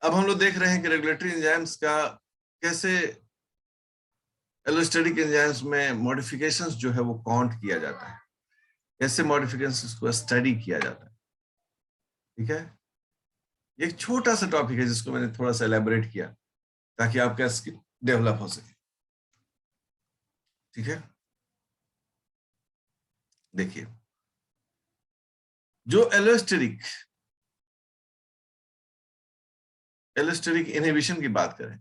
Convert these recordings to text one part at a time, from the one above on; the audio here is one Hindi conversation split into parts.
अब हम लोग देख रहे हैं कि रेगुलेटरी एंजाइम्स का कैसे एलोस्टेटिक एंजाइम्स में मॉडिफिकेशंस जो है वो काउंट किया जाता है, कैसे मॉडिफिकेशंस को स्टडी किया जाता है। ठीक है, एक छोटा सा टॉपिक है जिसको मैंने थोड़ा सा एलैबोरेट किया ताकि आपका स्किल डेवलप हो सके। ठीक है, देखिए जो एलोस्टेरिक इनहिबिशन की बात करें,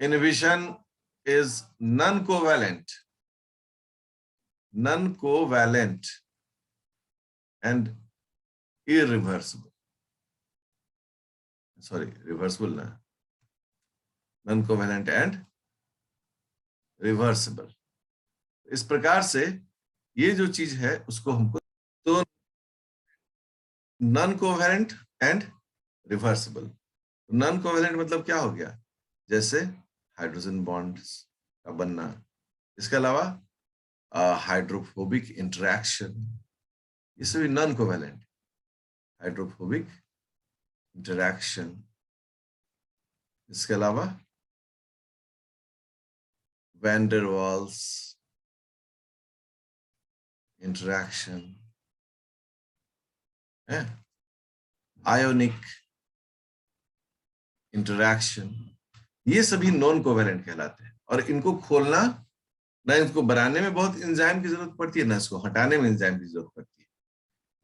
inhibition is non covalent and irreversible, sorry reversible ना, नॉन कोवैलेंट एंड रिवर्सिबल। इस प्रकार से ये जो चीज है उसको हमको, तो non covalent and reversible. Non covalent मतलब क्या हो गया, जैसे हाइड्रोजन बॉन्ड्स का बनना, इसके अलावा हाइड्रोफोबिक इंटरेक्शन, ये सभी नॉन कोवैलेंट। हाइड्रोफोबिक इंटरेक्शन, इसके अलावा वैन डेर वाल्स इंटरेक्शन है, आयोनिक इंटरेक्शन, ये सभी नॉन कोवैलेंट कहलाते हैं। और इनको खोलना, ना इनको बनाने में बहुत एंजाइम की जरूरत पड़ती है, ना इसको हटाने में एंजाइम की जरूरत पड़ती है।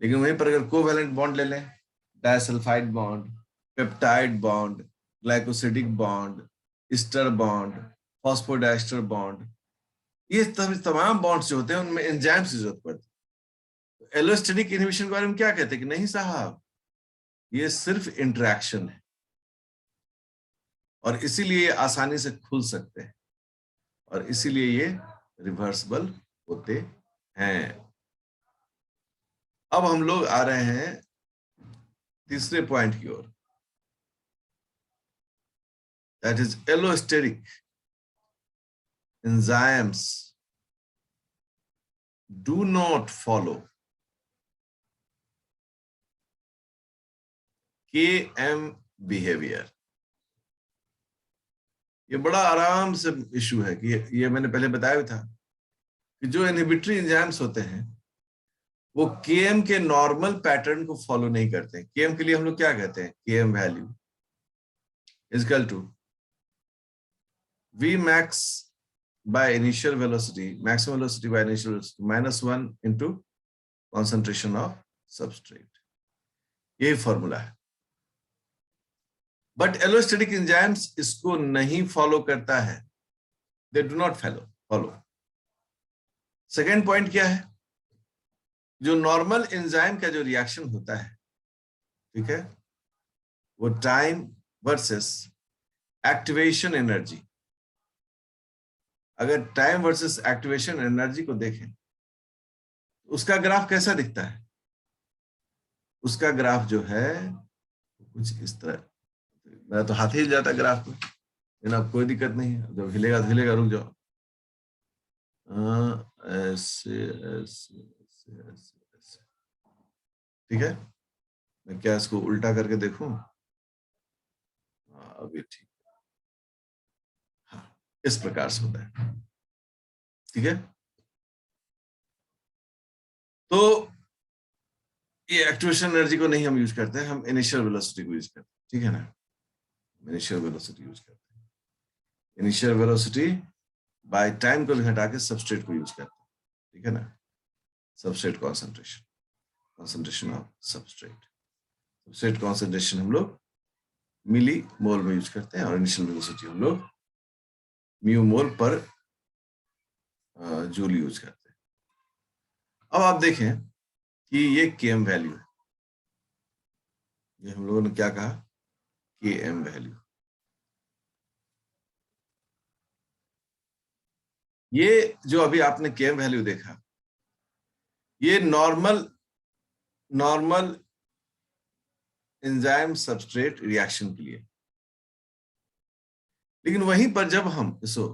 लेकिन वहीं पर अगर कोवैलेंट बॉन्ड ले लें, disulphide bond, peptide bond, glycosidic bond, ester bond, phosphodiester bond, ये तमाम बॉन्ड्स जो होते हैं उनमें एंजाइम्स की जरूरत पड़ती है। एलोस्टेटिक इनहिबिशन के बारे में क्या कहते हैं कि नहीं साहब, ये सिर्फ इंटरेक्शन है और इसीलिए आसानी से खुल सकते हैं और इसीलिए ये रिवर्सिबल होते हैं। अब हम लोग आ रहे हैं तीसरे पॉइंट की ओर, that is allosteric enzymes do not follow KM behavior। ये बड़ा आराम से इशू है कि ये मैंने पहले बताया भी था कि जो इनहिबिटरी एंजाइम्स होते हैं वो केएम के नॉर्मल पैटर्न को फॉलो नहीं करते। केएम के लिए हम लोग क्या कहते हैं, KM value is equal to v max by initial velocity, maximum velocity by initial velocity -1 into concentration of substrate. यही फॉर्मूला है। बट एलोस्टेटिक एंजाइम्स इसको नहीं फॉलो करता है, they do not follow. Second point क्या है, जो नॉर्मल एंजाइम का जो रिएक्शन होता है, ठीक है, वो टाइम वर्सेस एक्टिवेशन एनर्जी। अगर टाइम वर्सेस एक्टिवेशन एनर्जी को देखें तो उसका ग्राफ कैसा दिखता है, उसका ग्राफ जो है कुछ इस तरह, मेरा तो हाथ हिल जाता है ग्राफ में, लेकिन अब कोई दिक्कत नहीं है, जब हिलेगा तो हिलेगा, रुक जाओ। ऐसे ऐसे ऐसे ऐसे ऐसे, ठीक है। मैं क्या इसको उल्टा करके देखूं, अभी ठीक, हाँ, इस प्रकार से होता है। ठीक है, तो ये एक्टिवेशन एनर्जी को नहीं हम यूज करते हैं, हम इनिशियल वेलोसिटी को यूज करते हैं। ठीक है ना, इनिशियल वेलोसिटी यूज करते हैं। इनिशियल वेलोसिटी बाय टाइम को भी हटा के सबस्ट्रेट को यूज करते हैं। ठीक है ना, substrate concentration, concentration of substrate, substrate concentration हम लोग मिली मोल में यूज करते हैं और इनिशियल वेलोसिटी हम लोग म्यू मोल पर जूल यूज करते हैं। अब आप देखें कि ये केएम वैल्यू है, ये हम लोगों ने क्या कहा, केएम वैल्यू। ये जो अभी आपने केएम वैल्यू देखा, ये नॉर्मल एंजाइम सबस्ट्रेट रिएक्शन के लिए। लेकिन वहीं पर जब हम इसको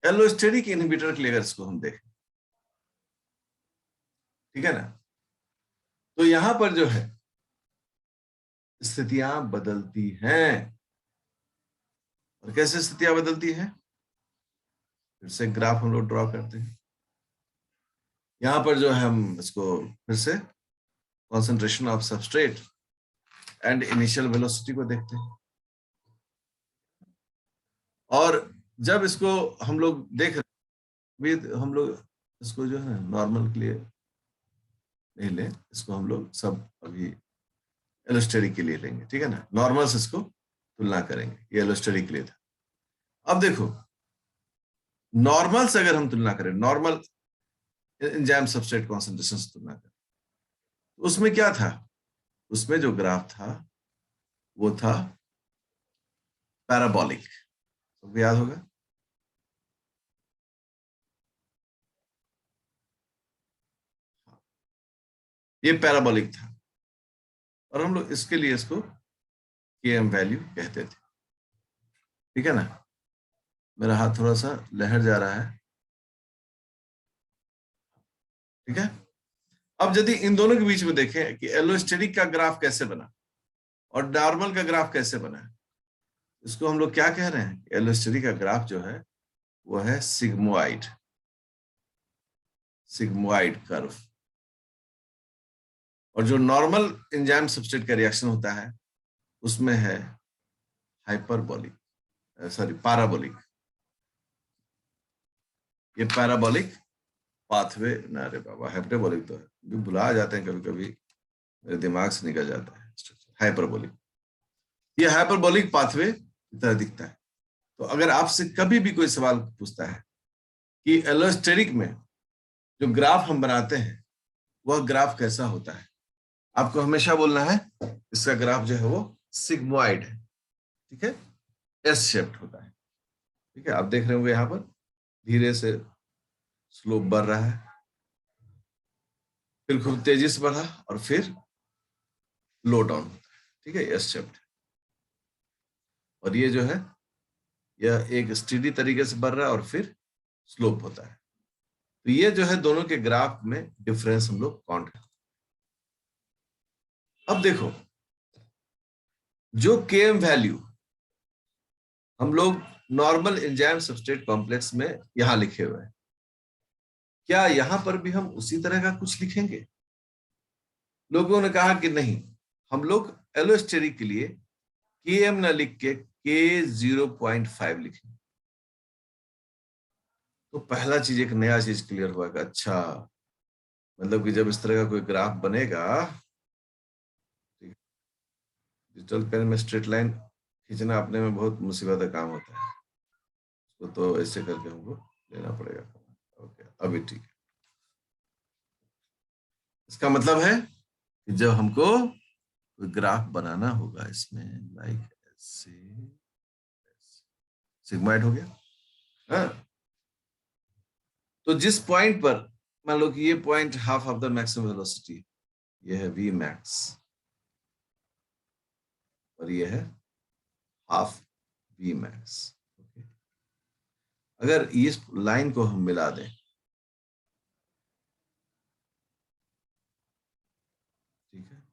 एलोस्टेरिक इनहिबिटर के लिए अगर इसको हम देखें, ठीक है ना, तो यहां पर जो है स्थितियां बदलती हैं। और कैसे स्थितियां बदलती हैं? फिर से ग्राफ हम लोग ड्रॉ करते हैं। यहां पर जो है हम इसको फिर से concentration of substrate and initial velocity को देखते हैं। और जब इसको हम लोग देख रहे हैं, हम लोग इसको जो है नॉर्मल के लिए नहीं ले, इसको हम लोग सब अभी एलोस्टेरिक के लिए लेंगे, ठीक है ना। नॉर्मल से इसको तुलना करेंगे, ये एलोस्टेरिक के लिए था। अब देखो, नॉर्मल से अगर हम तुलना करें, नॉर्मल एंजाइम सबस्ट्रेट कॉन्सेंट्रेशन से तुलना करें, तो उसमें क्या था? उसमें जो ग्राफ था वो था पैराबोलिक। सबको याद होगा। ये पैराबोलिक था और हम लोग इसके लिए इसको Km वैल्यू कहते थे, ठीक है ना। मेरा हाथ थोड़ा सा लहर जा रहा है, ठीक है। अब यदि इन दोनों के बीच में देखें कि एलोस्टेरिक का ग्राफ कैसे बना और नॉर्मल का ग्राफ कैसे बना है, इसको हम लोग क्या कह रहे हैं? एलोस्टेरिक का ग्राफ जो है वो है सिग्मोइड, सिग्मोइड कर्व। और जो नॉर्मल एंजाइम सबस्ट्रेट का रिएक्शन होता है उसमें है हाइपरबोलिक, सॉरी पैराबोलिक। ये पैराबोलिक पाथवे ना, रे बाबा हाइपरबोलिक तो है, भुला जाते हैं कभी कभी, मेरे दिमाग से निकल जाता है स्ट्रक्चर। हाइपरबोलिक, ये हाइपरबोलिक पाथवे की तरह दिखता है। तो अगर आपसे कभी भी कोई सवाल पूछता है कि एलोस्टेरिक में जो ग्राफ हम बनाते हैं वह ग्राफ कैसा होता है, आपको हमेशा बोलना है इसका ग्राफ जो है वो सिग्मोइड है, ठीक है, एस शेप्ड होता है, ठीक है। आप देख रहे होंगे यहाँ पर धीरे से स्लोप बढ़ रहा है, फिर खूब तेजी से बढ़ा और फिर लो डाउन होता है, ठीक है, एस शेप्ड। और ये जो है यह एक स्टेडी तरीके से बढ़ रहा है और फिर स्लोप होता है। तो ये जो है दोनों के ग्राफ में डिफरेंस हम लोग काउंट करते हैं। अब देखो, जो Km वैल्यू हम लोग नॉर्मल एंजाइम सबस्ट्रेट कॉम्प्लेक्स में यहां लिखे हुए हैं, क्या यहां पर भी हम उसी तरह का कुछ लिखेंगे? लोगों ने कहा कि नहीं, हम लोग एलोस्टेरिक के लिए Km ना लिख के K0.5 लिखेंगे। तो पहला चीज, एक नया चीज क्लियर हुआ कि अच्छा, मतलब कि जब इस तरह का कोई ग्राफ बनेगा, डिजिटल पेन में स्ट्रेट लाइन खींचना अपने में बहुत मुसीबत का काम होता है, उसको तो ऐसे करके हमको लेना पड़ेगा। ओके, अभी ठीक है। इसका मतलब है कि जब हमको कोई ग्राफ बनाना होगा इसमें, लाइक ऐसे, सिग्माइड हो गया, हाँ। तो जिस पॉइंट पर, मान लो कि ये point half of the maximum velocity, ये है वी मैक्स और ये है हाफ वी मैक्स। अगर इस लाइन को हम मिला दें, ठीक है,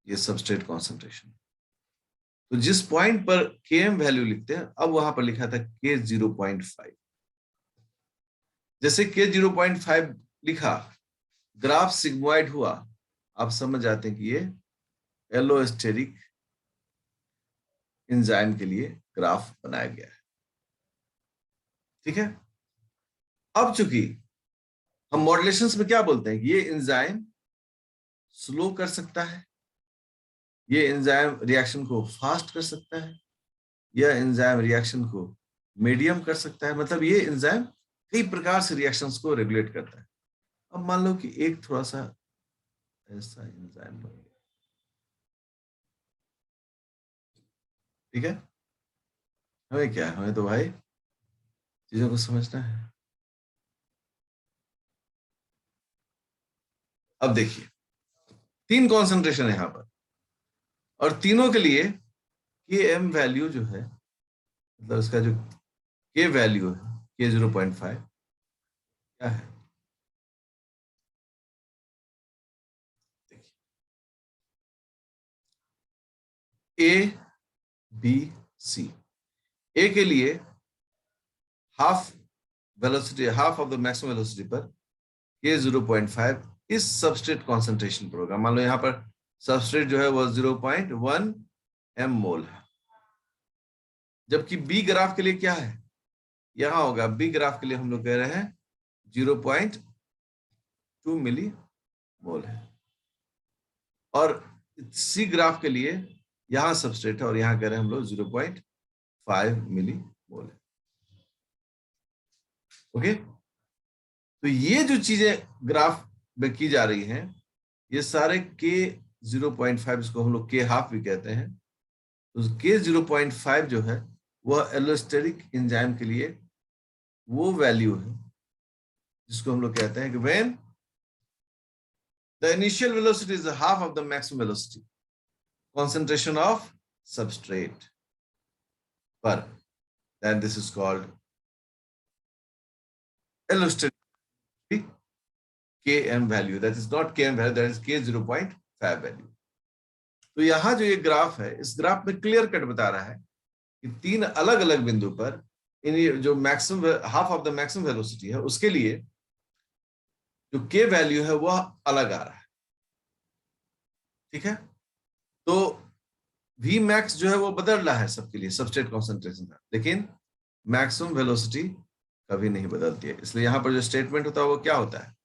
ये सबस्ट्रेट कॉन्सेंट्रेशन, तो जिस पॉइंट पर Km वैल्यू लिखते हैं, अब वहां पर लिखा था K0.5। जैसे K0.5 लिखा, ग्राफ सिग्मोइड हुआ, आप समझ जाते हैं कि ये एलोस्टेरिक एंजाइम के लिए ग्राफ बनाया गया है, ठीक है। अब चूंकि हम मॉड्यूलेशंस में क्या बोलते हैं कि ये एंजाइम स्लो कर सकता है, ये एंजाइम रिएक्शन को फास्ट कर सकता है, यह एंजाइम रिएक्शन को मीडियम कर सकता है, मतलब ये एंजाइम कई प्रकार से रिएक्शंस को रेगुलेट करता है। अब मान लो कि एक थोड़ा सा ऐसा एंजाइम बन गया, ठीक है। हमें क्या है, हमें तो भाई चीजों को समझना है। अब देखिए, 3 कॉन्सेंट्रेशन है यहां पर और तीनों के लिए Km वैल्यू जो है, मतलब इसका जो K वैल्यू है K0.5 क्या है, देखिए ए बी सी। ए के लिए half velocity, half of the maximum velocity पर के 0.5 इस सबस्ट्रेट कॉन्सेंट्रेशन पर होगा। मान लो यहां पर सबस्ट्रेट जो है वो 0.1 एम मोल है, जबकि बी ग्राफ के लिए क्या है, यहां होगा बी ग्राफ के लिए हम लोग कह रहे हैं 0.2 मिली मोल है, और सी ग्राफ के लिए यहां सबस्ट्रेट है और यहां कह रहे हैं हम लोग 0.5 मिली मोल है। ओके, तो ये जो चीजें ग्राफ में की जा रही हैं, ये सारे के 0.5, इसको हम लोग के हाफ भी कहते हैं, तो के 0.5 जो है वह एलोस्टेरिक एंजाइम के लिए वो वैल्यू है जिसको हम लोग कहते हैं कि when the initial velocity is half of the maximum velocity concentration of substrate per, then this is called allosteric Km value, that is not Km value, that is K 0.5 value। तो यहां जो ये ग्राफ है, इस ग्राफ में क्लियर कट बता रहा है कि तीन अलग अलग बिंदु पर इन जो maximum half of the maximum velocity है उसके लिए जो K वैल्यू है वह अलग आ रहा है। ठीक है, तो V मैक्स जो है वो बदल रहा है सबके लिए सबस्ट्रेट कॉन्सेंट्रेशन का, लेकिन मैक्सिमम वेलोसिटी कभी नहीं बदलती है। इसलिए यहां पर जो स्टेटमेंट होता है वो क्या होता है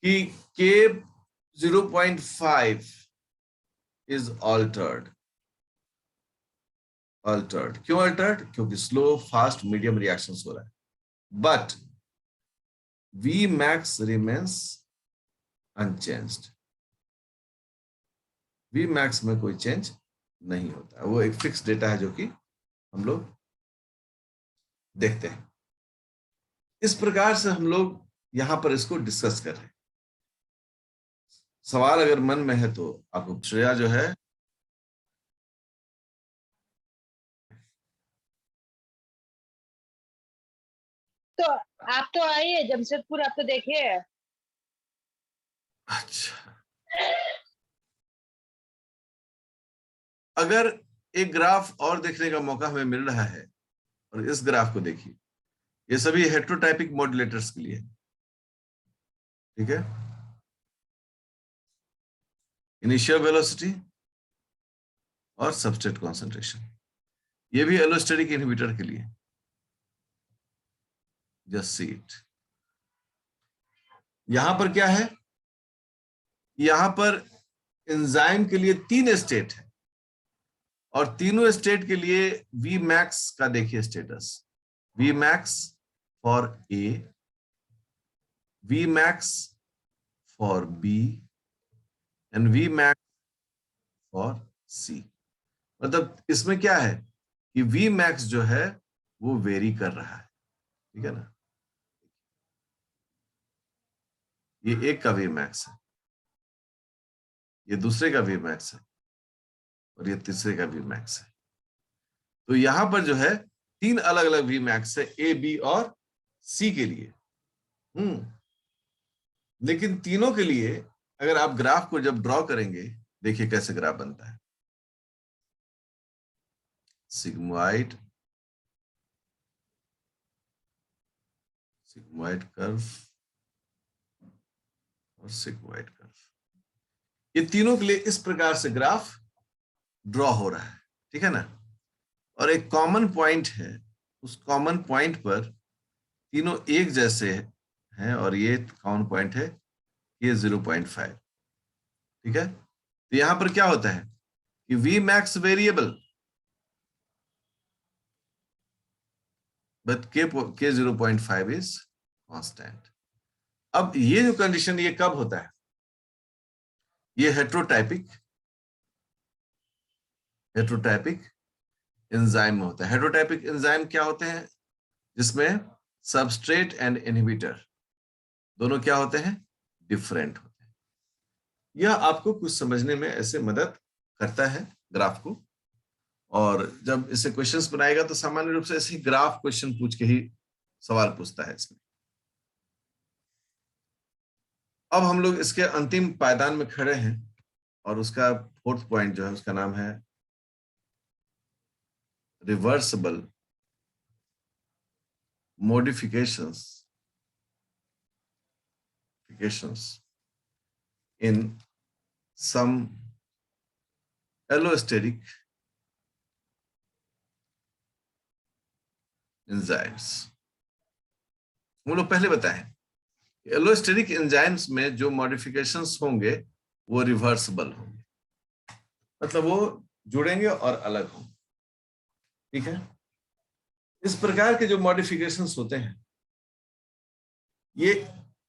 कि K 0.5 इज ऑल्टर्ड। क्यों अल्टर्ड? क्योंकि स्लो, फास्ट, मीडियम रिएक्शंस हो रहा है, but V max remains unchanged। V max में कोई चेंज नहीं होता है, वो एक फिक्स डेटा है जो कि हम लोग देखते हैं। इस प्रकार से हम लोग यहां पर इसको डिस्कस कर रहे हैं। सवाल अगर मन में है तो आपको श्रेया जो है, तो आप तो आइए जमशेदपुर, आप तो देखिए। अच्छा, अगर एक ग्राफ और देखने का मौका हमें मिल रहा है, और इस ग्राफ को देखिए, ये सभी हेट्रोटाइपिक मॉड्यूलेटर्स के लिए, ठीक है, इनिशियल वेलोसिटी और सबस्ट्रेट कॉन्सेंट्रेशन, ये भी एलोस्टेरिक इनहिबिटर के लिए। Just see it. यहां पर क्या है, यहां पर एंजाइम के लिए 3 स्टेट है, और तीनों स्टेट के लिए वी मैक्स का देखिए status, V max for a, V max for b and V max for c. मतलब इसमें क्या है कि वी मैक्स जो है वो वेरी कर रहा है, ठीक है ना। ये एक का वी मैक्स है, ये दूसरे का वी मैक्स है, और ये तीसरे का वी मैक्स है। तो यहां पर जो है 3 अलग अलग वी मैक्स है, ए, बी और सी के लिए। लेकिन तीनों के लिए अगर आप ग्राफ को जब ड्रॉ करेंगे, देखिए कैसे ग्राफ बनता है। सिग्मोइड कर्व और सिग्मोइड कर्व, ये तीनों के लिए इस प्रकार से ग्राफ ड्रॉ हो रहा है, ठीक है ना। और एक कॉमन पॉइंट है, उस कॉमन पॉइंट पर तीनों एक जैसे हैं, और ये कॉमन पॉइंट है ये 0.5, ठीक है। तो यहां पर क्या होता है कि वी मैक्स वेरिएबल, बट के 0.5 इज कांस्टेंट। अब ये जो कंडीशन, ये कब होता है, ये हेट्रोटाइपिक एंजाइम में होता है। हेट्रोटाइपिक एंजाइम क्या होते हैं, जिसमें सबस्ट्रेट एंड इनहिबिटर दोनों क्या होते हैं, डिफरेंट होते हैं। यह आपको कुछ समझने में ऐसे मदद करता है ग्राफ को, और जब इसे क्वेश्चंस बनाएगा तो सामान्य रूप से ऐसे ग्राफ क्वेश्चन पूछ के ही सवाल पूछता है इसमें। अब हम लोग इसके अंतिम पायदान में खड़े हैं, और उसका फोर्थ पॉइंट जो है उसका नाम है reversible modifications in some allosteric enzymes। हम लोग पहले बताए एलोस्टेरिक एंजाइम्स में जो मॉडिफिकेशंस होंगे वो रिवर्सिबल होंगे, मतलब वो जुड़ेंगे और अलग होंगे। ठीक है, इस प्रकार के जो मॉडिफिकेशंस होते हैं ये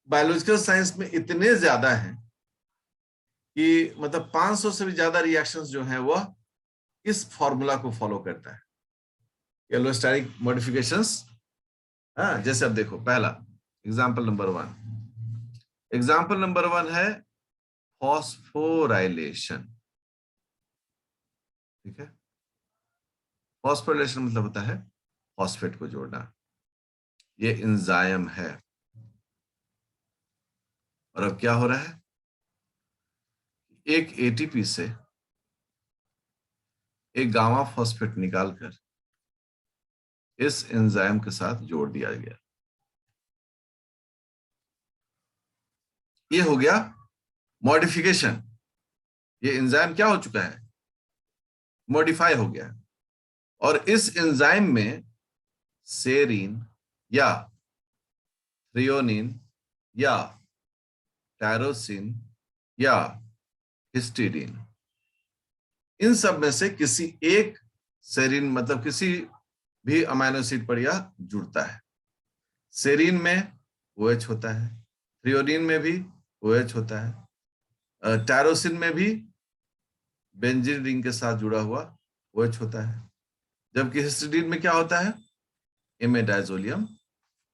बायोलॉजिकल साइंस में इतने ज्यादा हैं कि मतलब 500 से भी ज्यादा रिएक्शंस जो हैं वह इस फॉर्मूला को फॉलो करता है, एलोस्टेरिक मॉडिफिकेशंस। हाँ, जैसे अब देखो पहला एग्जांपल नंबर वन है फॉस्फोराइलेशन। ठीक है, फॉस्फोराइलेशन मतलब होता है फॉस्फेट को जोड़ना, ये एंजाइम है। और अब क्या हो रहा है, एक एटीपी से एक गामा फॉस्फेट निकालकर इस एंजाइम के साथ जोड़ दिया गया। ये हो गया मॉडिफिकेशन। ये एंजाइम क्या हो चुका है, मॉडिफाई हो गया। और इस एंजाइम में सेरीन या थ्रियोनिन या टायरोसिन या हिस्टीडीन, इन सब में से किसी एक सेरीन मतलब किसी भी अमाइनो एसिड पर यह जुड़ता है। सेरीन में OH होता है, थ्रियोनिन में भी OH होता है, टायरोसिन में भी बेंजीन रिंग के साथ जुड़ा हुआ OH होता है, जबकि हिस्टीडीन में क्या होता है, इमेडाइजोलियम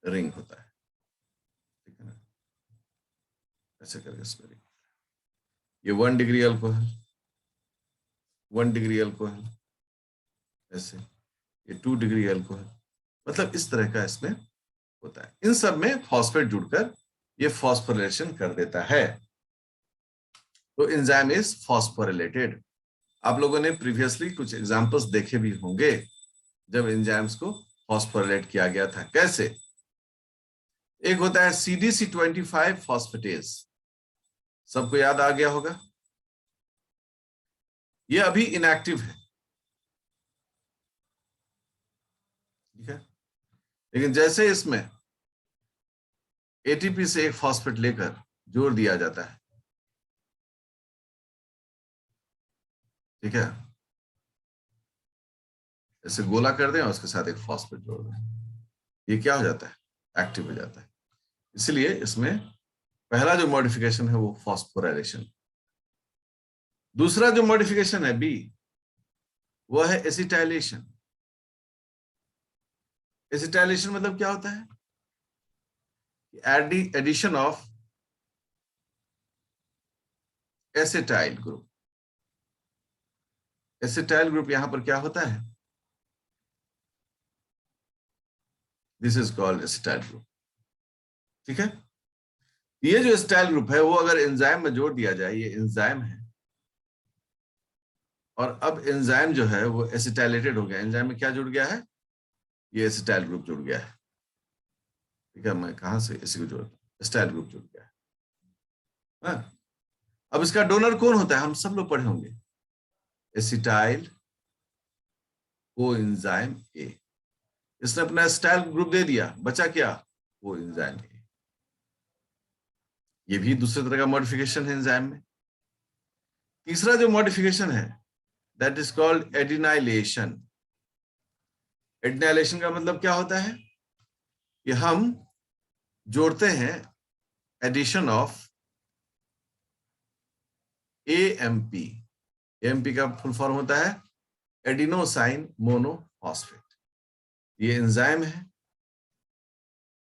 रिंग होता है। ठीक है ना, ऐसे करके स्पेलिंग। ये 1 डिग्री अल्कोहल, 1 डिग्री अल्कोहल, ऐसे ये 2 डिग्री अल्कोहल, मतलब इस तरह का इसमें होता है। इन सब में फॉस्फेट जुड़कर ये फॉस्फोरिलेशन कर देता है। तो एंजाइम इज फॉस्फोरिलेटेड। आप लोगों ने प्रीवियसली कुछ एग्जांपल्स देखे भी होंगे जब एंजाइम्स को फॉस्फोरिलेट किया गया था। कैसे, एक होता है CDC25 फॉस्फेटेज, सबको याद आ गया होगा। ये अभी इनएक्टिव है, ठीक है, लेकिन जैसे इसमें एटीपी से एक फॉस्फेट लेकर जोड़ दिया जाता है, ठीक है, ऐसे गोला कर दें और उसके साथ एक फॉस्फेट जोड़ दें, ये क्या हो जाता है, एक्टिव हो जाता है। इसलिए इसमें पहला जो मॉडिफिकेशन है वो फॉस्फोराइलेशन। दूसरा जो मॉडिफिकेशन है बी, वो है एसिटाइलेशन। एसिटाइलेशन मतलब क्या होता है, addition of acetyl group. Acetyl group यहां पर क्या होता है, this is called acetyl group. ठीक है, ये जो एसिटाइल ग्रुप है वो अगर एंजाइम में जोड़ दिया जाए, ये एंजाइम है और अब एंजाइम जो है वो एसिटाइलेटेड हो गया, एंजाइम में क्या जुड़ गया है, ये एसिटाइल ग्रुप जुड़ गया है। ठीक है, मैं कहां से इसी को जोड़ता हूं, एसिटाइल ग्रुप जुड़ गया है। हाँ? अब इसका डोनर कौन होता है, हम सब लोग पढ़े होंगे, एसिटाइल कोएंजाइम ए। इसने अपना एसिटाइल ग्रुप दे दिया, बचा क्या, कोएंजाइम ए। ये भी दूसरे तरह का मॉडिफिकेशन है एंजाइम में। तीसरा जो मॉडिफिकेशन है that is called adenylation. Adenylation का मतलब क्या होता है कि हम जोड़ते हैं एडिशन ऑफ AMP। AMP का फुल फॉर्म होता है एडिनोसाइन मोनोफॉस्फेट। ये एंजाइम है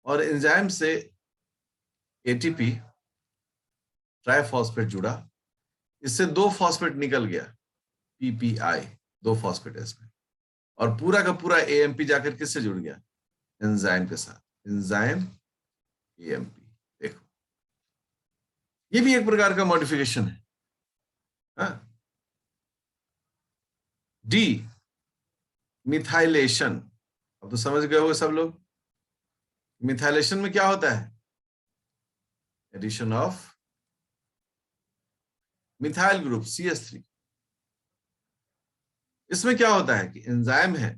और एंजाइम से ATP ट्राइफॉस्फेट जुड़ा, इससे 2 फॉस्फेट निकल गया, PPI, 2 फॉस्फेट है इसमें, और पूरा का पूरा AMP जाकर किससे जुड़ गया, एंजाइम के साथ, एंजाइम AMP। देखो ये भी एक प्रकार का मॉडिफिकेशन है। D methylation. अब तो समझ गए होंगे सब लोग, मिथाइलेशन में क्या होता है? Addition of methyl group CH3। इसमें क्या होता है कि एंजाइम है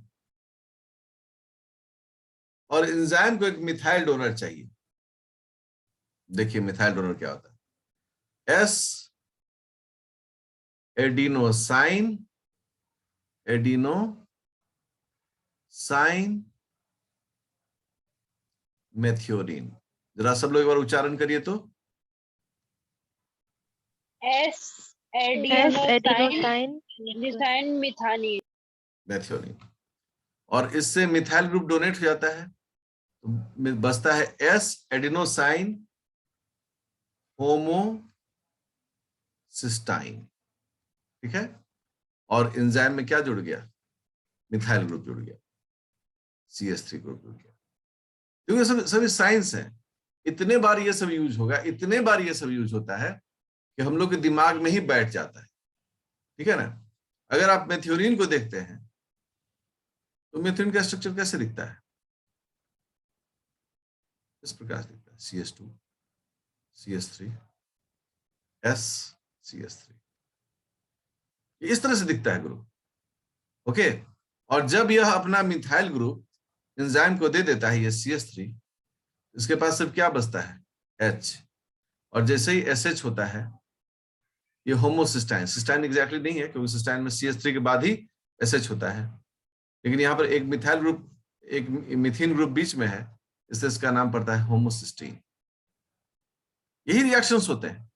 और एंजाइम को एक मिथाइल डोनर चाहिए। देखिए मिथाइल डोनर क्या होता है, एस एडिनोसाइन मेथिओनिन। जरा सब लोग एक बार उच्चारण करिए तो, एस एडिनोसाइन मिथाइल मेथिओनिन। और इससे मिथाइल ग्रुप डोनेट हो जाता है, तो बचता है एस एडिनोसाइन होमोसिस्टाइन। ठीक है, और एंजाइम में क्या जुड़ गया? मिथाइल ग्रुप जुड़ गया, CH3 ग्रुप जुड़ गया। क्योंकि सभी साइंस है, इतने बार ये सब यूज होगा, इतने बार ये सब यूज होता है कि हम लोग के दिमाग में ही बैठ जाता है। ठीक है ना? अगर आप मेथिओनिन को देखते हैं तो मेथिओनिन का स्ट्रक्चर कैसे दिखता है? इस प्रकार से दिखता है, CH2 CH3 S CH3, इस तरह से दिखता है ग्रुप। ओके, और जब यह अपना मिथाइल ग्रुप एंजाइम को दे देता है, ये CH3, इसके पास सिर्फ क्या बचता है? H। और जैसे ही SH होता है, ये होमोसिस्टाइन, सिस्टाइन एग्जैक्टली नहीं है क्योंकि सिस्टाइन में CH3 के बाद ही SH होता है, लेकिन यहाँ पर एक मिथाइल ग्रुप, एक मिथीन ग्रुप बीच में है, इससे इसका नाम पड़ता है होमोसिस्टीन। यही रिएक्शंस होते हैं।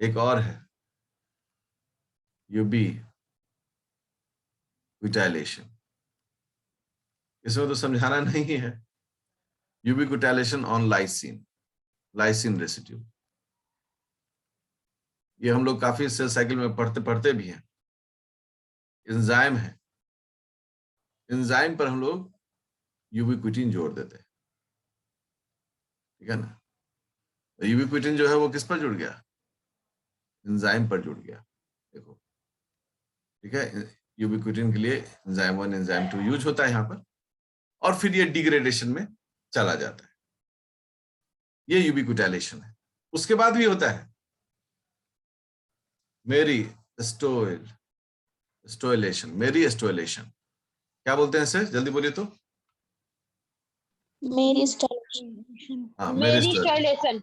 एक और है यूबिक्विटाइलेशन, इसमें तो समझाना नहीं है। यूबिक्विटाइलेशन ऑन लाइसिन रेसिड्यू, ये हम लोग काफी सेल साइकिल में पढ़ते भी हैं। एंजाइम है, एंजाइम पर हम लोग यूबिक्विटिन जोड़ देते हैं। ठीक है ना? यूबिक्विटिन जो है वो किस पर जुड़ गया? एंजाइम पर जुड़ गया। देखो, ठीक है, यूबिक्विटिन के लिए एंजाइम 1 एंजाइम 2 यूज होता है यहाँ पर, और फिर ये डिग्रेडेशन में चला जाता है। ये यूबिक्विटाइलेशन है। उसके बाद भी होता है मेरी स्टोइलेशन। क्या बोलते हैं इसे? जल्दी बोलिए तो। हाँ, मेरिस्टाइलेशन।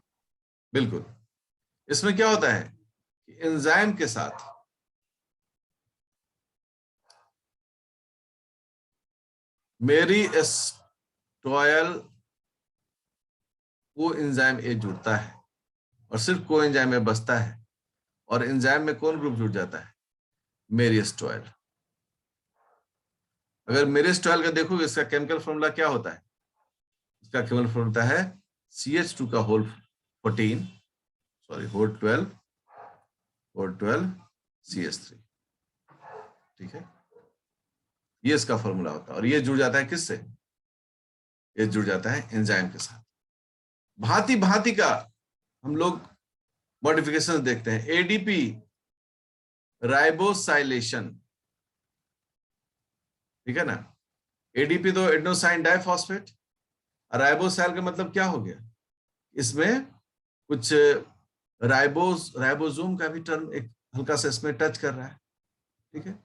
बिल्कुल। इसमें क्या होता है कि एंजाइम के साथ मेरिस्टोयल को एंजाइम ए जुड़ता है और सिर्फ को एंजाइम में बचता है, और एंजाइम में कौन ग्रुप जुड़ जाता है? मेरिस्टोयल। अगर मेरिस्टोयल का देखोगे, इसका केमिकल फॉर्मूला क्या होता है? इसका केमिकल फॉर्मूला है CH2 का होल 12 CH3। ठीक है, ये इसका फॉर्मूला होता है, और ये जुड़ जाता है किससे? ये जुड़ जाता है एंजाइम के साथ। भांति भांति का हम लोग मॉडिफिकेशन देखते हैं। ADP राइबोसाइलेशन, ठीक है ना? ADP तो एडेनोसाइन डाइफॉस्फेट, राइबोसाइल का मतलब क्या हो गया? इसमें कुछ राइबोसोम का भी टर्म एक हल्का सा इसमें टच कर रहा है। ठीक है,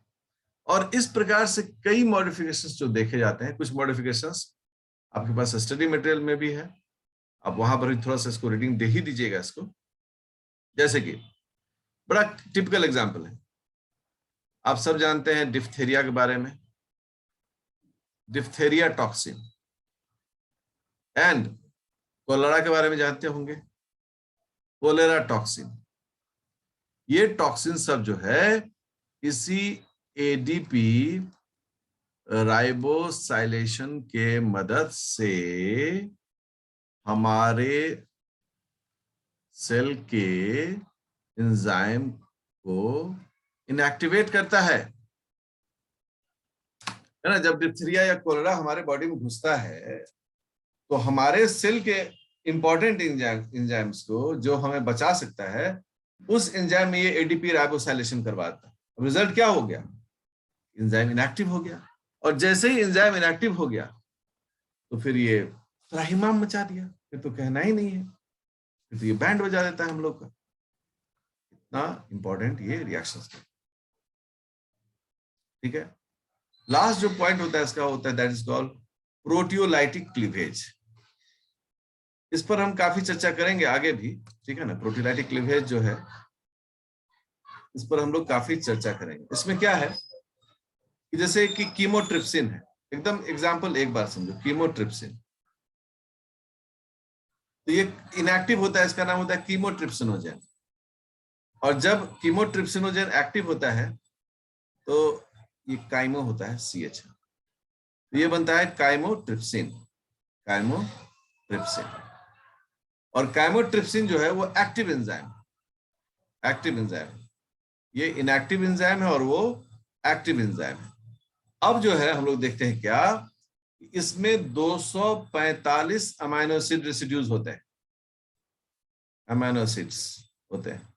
और इस प्रकार से कई मॉडिफिकेशंस जो देखे जाते हैं। कुछ मॉडिफिकेशंस आपके पास स्टडी मटेरियल में भी है, आप वहां पर भी थोड़ा सा इसको रीडिंग दे ही दीजिएगा इसको। जैसे कि बड़ा टिपिकल एग्जांपल है, आप सब जानते हैं डिप्थेरिया के बारे में, डिप्थेरिया टॉक्सिन, एंड कोलेरा के बारे में जानते होंगे, कोलेरा टॉक्सिन। ये टॉक्सिन सब जो है इसी ADP राइबोसाइलेशन के मदद से हमारे सेल के एंजाइम को इनएक्टिवेट करता है ना? जब डिप्थीरिया या कोलेरा हमारे बॉडी में घुसता है तो हमारे सेल के इंपॉर्टेंट एंजाइम्स को, जो हमें बचा सकता है, उस एंजाइम में ये एडीपी राइबोसाइलेशन करवाता है। अब रिजल्ट क्या हो गया, एंजाइम इनएक्टिव हो गया, और जैसे ही एंजाइम इनएक्टिव हो गया तो फिर ये त्राहिमाम मचा दिया, फिर तो कहना ही नहीं है, फिर तो ये बैंड बजा देता है हम लोग का। इतना इंपॉर्टेंट ये रिएक्शंस का, ठीक है। लास्ट जो पॉइंट होता है इसका होता है that is called proteolytic cleavage. इस पर हम काफी चर्चा करेंगे आगे भी, ठीक है ना। प्रोटियोलाइटिक क्लीवेज जो है इस पर हम लोग काफी चर्चा करेंगे। इसमें क्या है कि जैसे कि कीमोट्रिप्सिन है, एकदम एग्जांपल एक बार समझो, कीमोट्रिप्सिन, तो ये इनएक्टिव होता है, इसका नाम होता है कीमोट्रिप्सिनोजेन। और जब कीमोट्रिप्सिनोजेन एक्टिव होता है तो ये काइमो होता है CH, तो ये बनता है काइमोट्रिप्सिन, काइमोट्रिप्सिन। और काइमोट्रिप्सिन जो है वो एक्टिव एंजाइम, एक्टिव एंजाइम, ये इनएक्टिव एंजाइम है और वो एक्टिव एंजाइम है। अब जो है हम लोग देखते हैं क्या, इसमें 245 अमाइनो एसिड रेसिड्यूज होते हैं, अमाइनो एसिड्स होते हैं।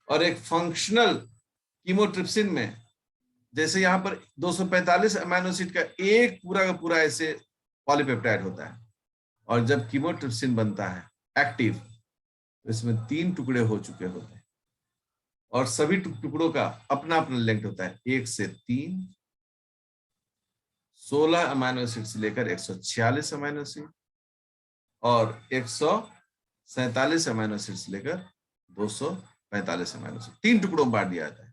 और एक फंक्शनल कीमोट्रिप्सिन में जैसे यहां पर 245 अमाइनो एसिड का एक पूरा का पूरा ऐसे पॉलीपेप्टाइड होता है, और जब कीमोट्रिप्सिन बनता है एक्टिव तो इसमें 3 टुकड़े हो चुके होते हैं, और सभी टुकड़ों का अपना अपना लेंथ होता है 1 से 3, 16 अमाइनो एसिड से लेकर 146 अमाइनो एसिड, और 147 अमाइनो एसिड से लेकर 245 अमाइनो एसिड, 3 टुकड़ों में बांट दिया जाता है।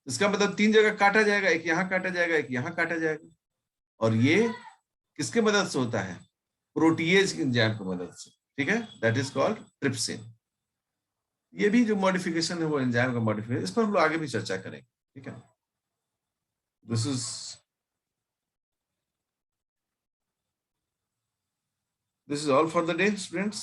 इसका मतलब 3 जगह काटा जाएगा, एक यहां काटा जाएगा, एक यहां काटा जाएगा। और ये किसके मदद से होता है, प्रोटीएज एंजाइम की मदद से, ठीक है, दैट इज कॉल्ड ट्रिप्सिन। ये भी जो मॉडिफिकेशन है वो एंजाइम का मॉडिफिकेशन, इस पर हम लोग आगे भी चर्चा करेंगे, ठीक है। This is all for the day students.